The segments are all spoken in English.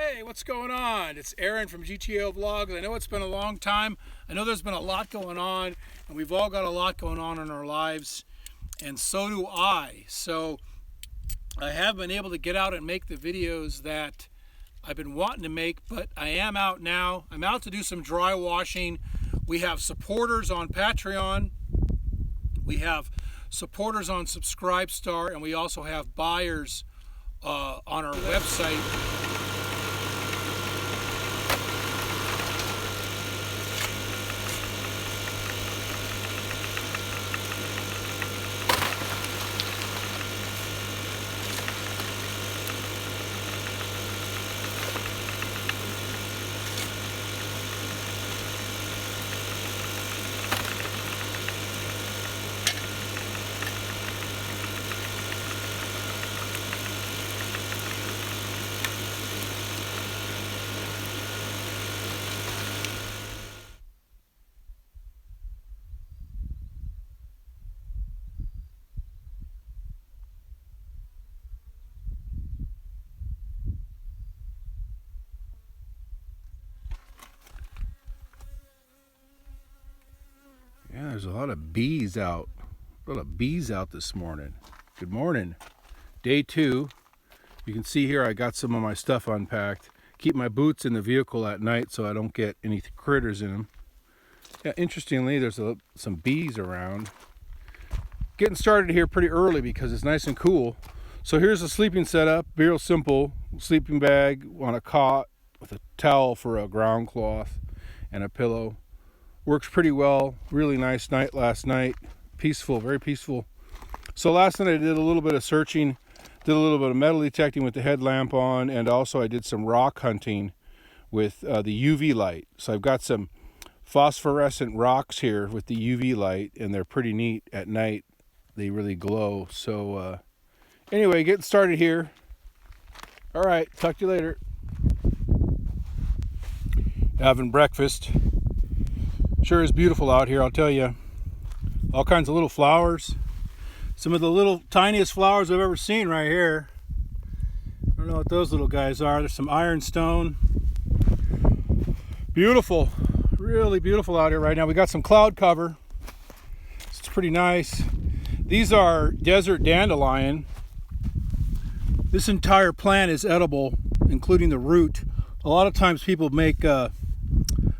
Hey, what's going on? It's Aaron from GTAO VLOGS. I know it's been a long time. I know there's been a lot going on, and we've all got a lot going on in our lives, and so do I. So I have been able to get out and make the videos that I've been wanting to make, but I am out now. I'm out to do some dry washing. We have supporters on Patreon. We have supporters on Subscribestar, and we also have buyers on our website. Yeah, there's a lot of bees out. A lot of bees out this morning. Good morning. Day 2. You can see here I got some of my stuff unpacked. Keep my boots in the vehicle at night so I don't get any critters in them. Yeah, interestingly, there's some bees around. Getting started here pretty early because it's nice and cool. So here's the sleeping setup. Real simple. Sleeping bag on a cot with a towel for a ground cloth and a pillow. Works pretty well. Really nice night last night. Peaceful, very peaceful. So last night I did a little bit of searching, did a little bit of metal detecting with the headlamp on, and also I did some rock hunting with the UV light. So I've got some phosphorescent rocks here with the UV light, and they're pretty neat at night. They really glow. So anyway, getting started here. All right, talk to you later. Having breakfast. Sure is beautiful out here, I'll tell you. All kinds of little flowers. Some of the little tiniest flowers I've ever seen right here. I don't know what those little guys are. There's some ironstone. Beautiful. Really beautiful out here right now. We got some cloud cover. It's pretty nice. These are desert dandelion. This entire plant is edible, including the root. A lot of times people make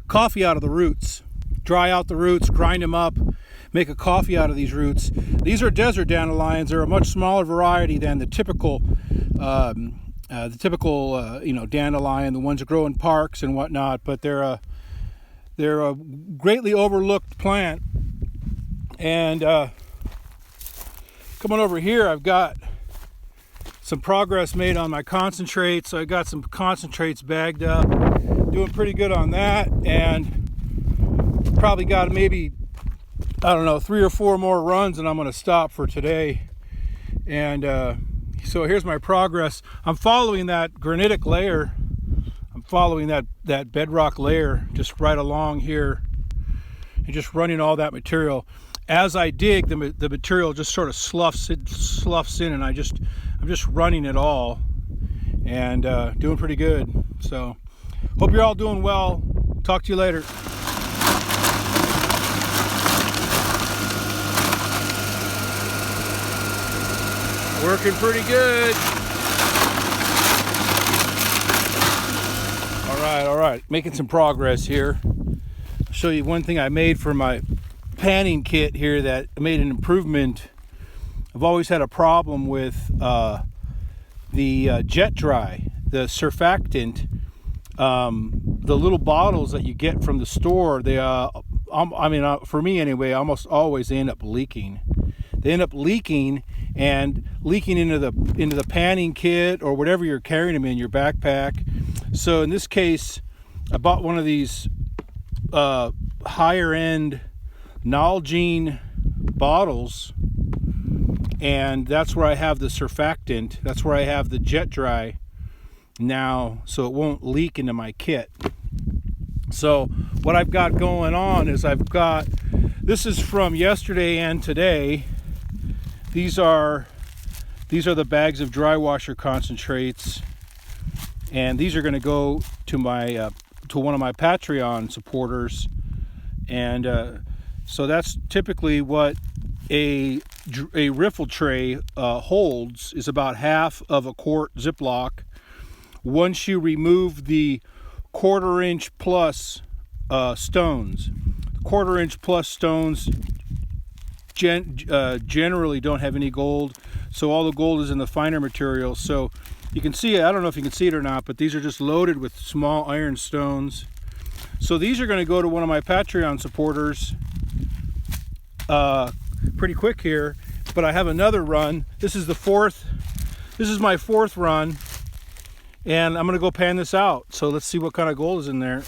coffee out of the roots. Dry out the roots, grind them up, make a coffee out of these roots. These are desert dandelions. They're a much smaller variety than the typical dandelion, the ones that grow in parks and whatnot. But they're a greatly overlooked plant. And coming over here, I've got some progress made on my concentrates. So I got some concentrates bagged up, doing pretty good on that, and probably got maybe, I don't know, 3 or 4 more runs and I'm going to stop for today. And so here's my progress. I'm following that granitic layer. I'm following that bedrock layer just right along here and just running all that material. As I dig, the material just sort of sloughs in, and I'm just running it all and doing pretty good. So hope you're all doing well. Talk to you later. Working pretty good. All right. Making some progress here. I'll show you one thing I made for my panning kit here that made an improvement. I've always had a problem with the jet dry, the surfactant, the little bottles that you get from the store. They, for me anyway, almost always they end up leaking. They end up leaking into the panning kit or whatever you're carrying them in your backpack. So in this case, I bought one of these higher end Nalgene bottles, and that's where I have the surfactant. That's where I have the jet dry now, so it won't leak into my kit. So what I've got going on is this is from yesterday and today. These are the bags of dry washer concentrates, and these are going to go to my to one of my Patreon supporters. And so that's typically what a riffle tray holds, is about half of a quart Ziploc. Once you remove the 1/4 inch plus stones, 1/4 inch plus stones generally don't have any gold, so all the gold is in the finer material. So you can see it, I don't know if you can see it or not, but these are just loaded with small iron stones. So these are going to go to one of my Patreon supporters pretty quick here. But I have another run. This is my fourth run, and I'm going to go pan this out. So let's see what kind of gold is in there.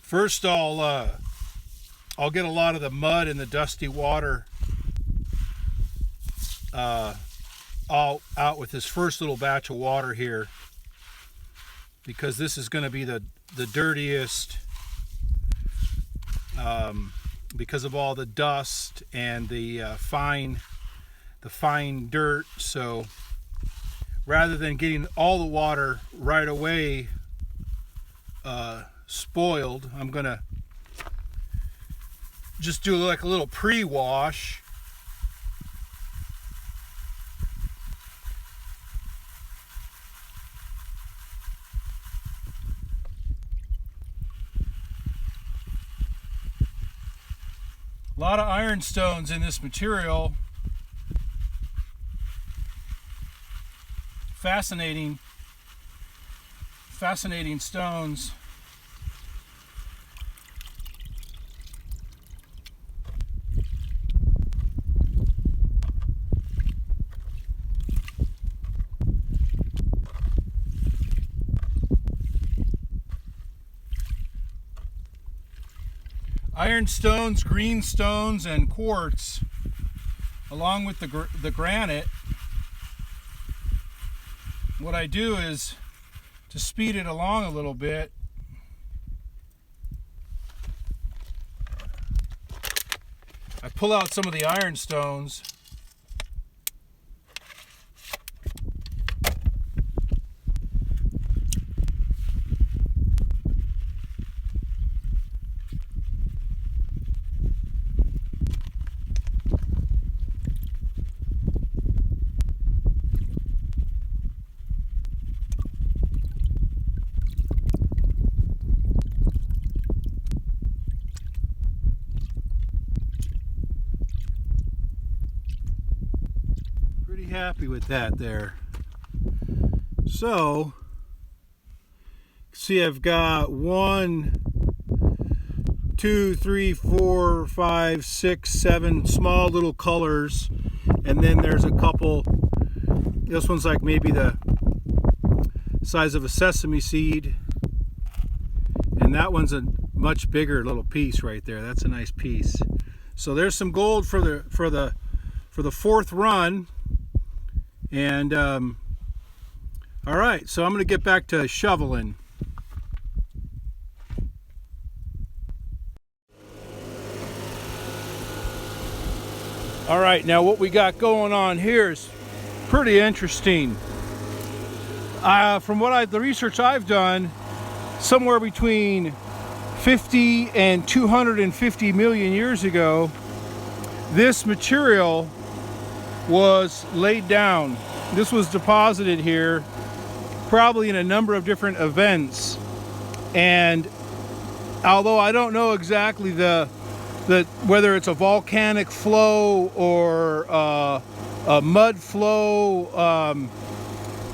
First, I'll get a lot of the mud and the dusty water all out with this first little batch of water here, because this is going to be the dirtiest, because of all the dust and the fine dirt. So rather than getting all the water right away spoiled, I'm gonna just do like a little pre-wash. A lot of ironstones in this material. Fascinating stones. Ironstones, green stones, and quartz, along with the granite. What I do is, to speed it along a little bit, I pull out some of the ironstones. Happy with that there. So see, I've got 1, 2, 3, 4, 5, 6, 7 small little colors, and then there's a couple. This one's like maybe the size of a sesame seed, and that one's a much bigger little piece right there. That's a nice piece. So there's some gold for the fourth run. And all right, so I'm going to get back to shoveling. All right, now what we got going on here is pretty interesting. From the research I've done, somewhere between 50 and 250 million years ago, this material was laid down. This was deposited here, probably in a number of different events. And although I don't know exactly whether it's a volcanic flow or mud flow.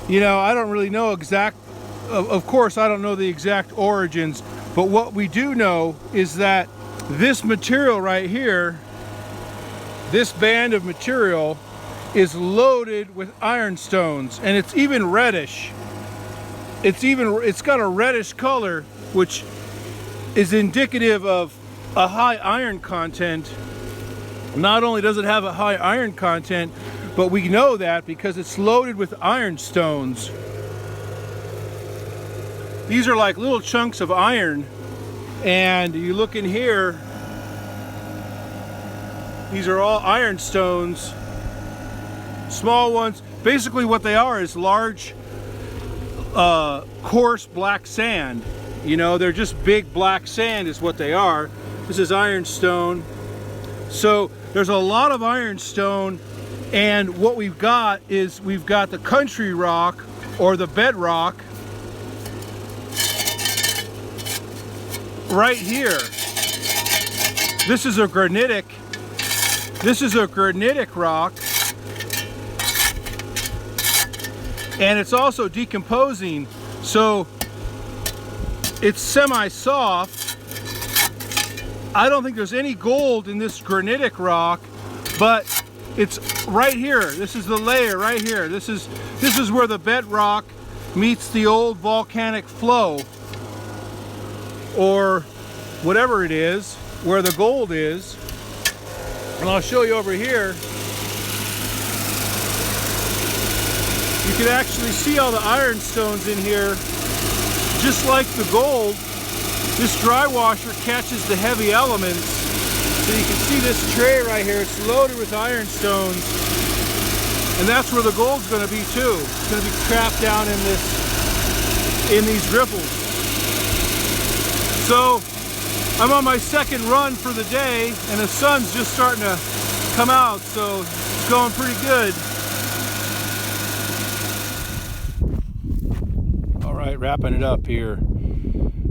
You know, I don't really know of course I don't know the exact origins, but what we do know is that this material right here, this band of material, is loaded with ironstones, and it's even reddish. It's got a reddish color, which is indicative of a high iron content. Not only does it have a high iron content, but we know that because it's loaded with ironstones. These are like little chunks of iron, and you look in here, these are all ironstones, small ones. Basically what they are is large, coarse black sand. You know, they're just big black sand is what they are. This is ironstone. So there's a lot of ironstone, and what we've got is we've got the country rock or the bedrock right here. This is a granitic. This is a granitic rock, and it's also decomposing, so it's semi-soft. I don't think there's any gold in this granitic rock, but it's right here. This is the layer right here. This is where the bedrock meets the old volcanic flow, or whatever it is, where the gold is. And I'll show you over here. You can actually see all the ironstones in here. Just like the gold, this dry washer catches the heavy elements. So you can see this tray right here, it's loaded with ironstones. And that's where the gold's gonna be too. It's gonna be trapped down in these riffles. So I'm on my second run for the day, and the sun's just starting to come out, so it's going pretty good. All right, wrapping it up here.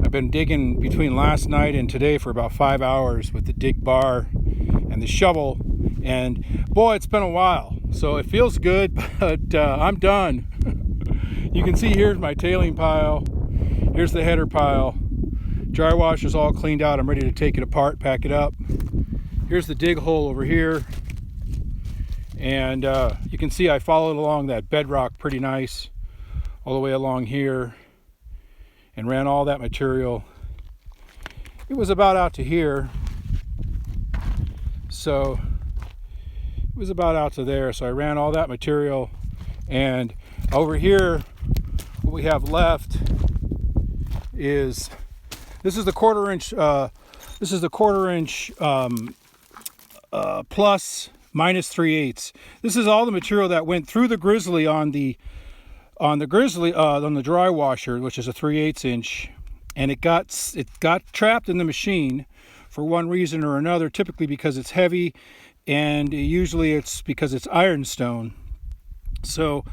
I've been digging between last night and today for about 5 hours with the dig bar and the shovel, and boy, it's been a while. So it feels good, but I'm done. You can see here's my tailing pile. Here's the header pile. Dry wash is all cleaned out. I'm ready to take it apart, pack it up. Here's the dig hole over here. And you can see I followed along that bedrock pretty nice, all the way along here, and ran all that material. It was about out to here. So it was about out to there. So I ran all that material, and over here, what we have left is this is the quarter inch. This is the quarter inch plus minus 3/8. This is all the material that went through the grizzly on the dry washer, which is a 3/8 inch, and it got trapped in the machine for one reason or another. Typically because it's heavy, and usually it's because it's ironstone. So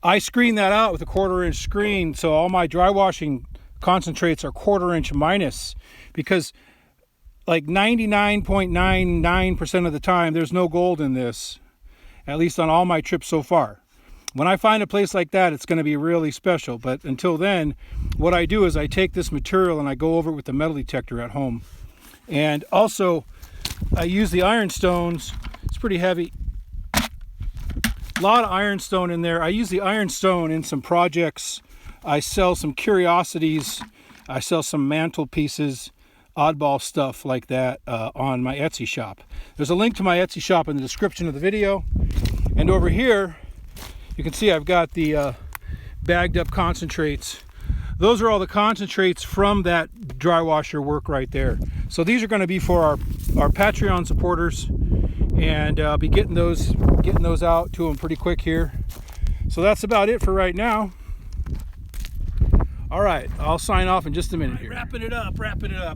I screened that out with a 1/4 inch screen, so all my dry washing concentrates are 1/4 inch minus, because like 99.99% of the time there's no gold in this, at least on all my trips so far. When I find a place like that, it's going to be really special. But until then, what I do is I take this material and I go over it with the metal detector at home. And also I use the ironstones. It's pretty heavy. A lot of ironstone in there. I use the ironstone in some projects. I sell some curiosities. I sell some mantelpieces, oddball stuff like that on my Etsy shop. There's a link to my Etsy shop in the description of the video. And over here, you can see I've got the bagged up concentrates. Those are all the concentrates from that dry washer work right there. So these are going to be for our Patreon supporters, and I'll be getting those out to them pretty quick here. So that's about it for right now. All right, I'll sign off in just a minute here. Wrapping it up.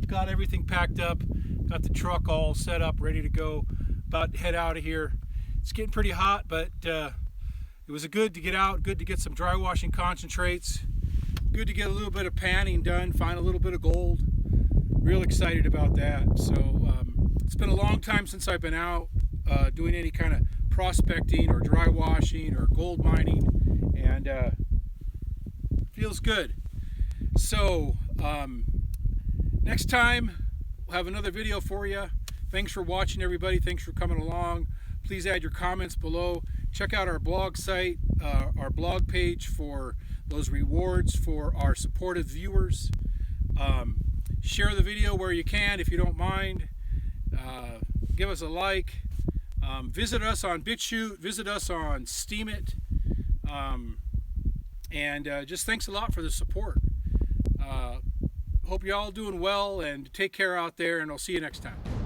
Got everything packed up. Got the truck all set up, ready to go. About to head out of here. It's getting pretty hot, but it was good to get out, good to get some dry washing concentrates, good to get a little bit of panning done, find a little bit of gold. Real excited about that. So it's been a long time since I've been out doing any kind of prospecting or dry washing or gold mining, and feels good. So next time we'll have another video for you. Thanks for watching, everybody. Thanks for coming along. Please add your comments below. Check out our blog site, our blog page for those rewards for our supportive viewers. Share the video where you can if you don't mind. Give us a like. Visit us on BitChute. Visit us on Steemit. Just thanks a lot for the support. Hope you're all doing well, and take care out there, and I'll see you next time.